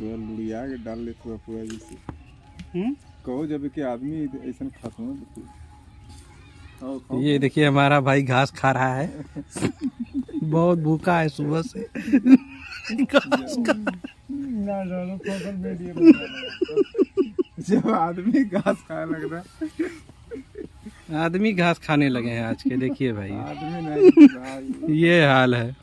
पूरा लुड़िया के डाल ले पूरा जैसे कहो जब कि आदमी ऐसा खत्म। ये देखिए हमारा भाई घास खा रहा है, बहुत भूखा है सुबह से। घास जब आदमी घास खाने लग रहा, आदमी घास खाने लगे हैं आज के, देखिए भाई आदमी नहीं भाई। ये हाल है।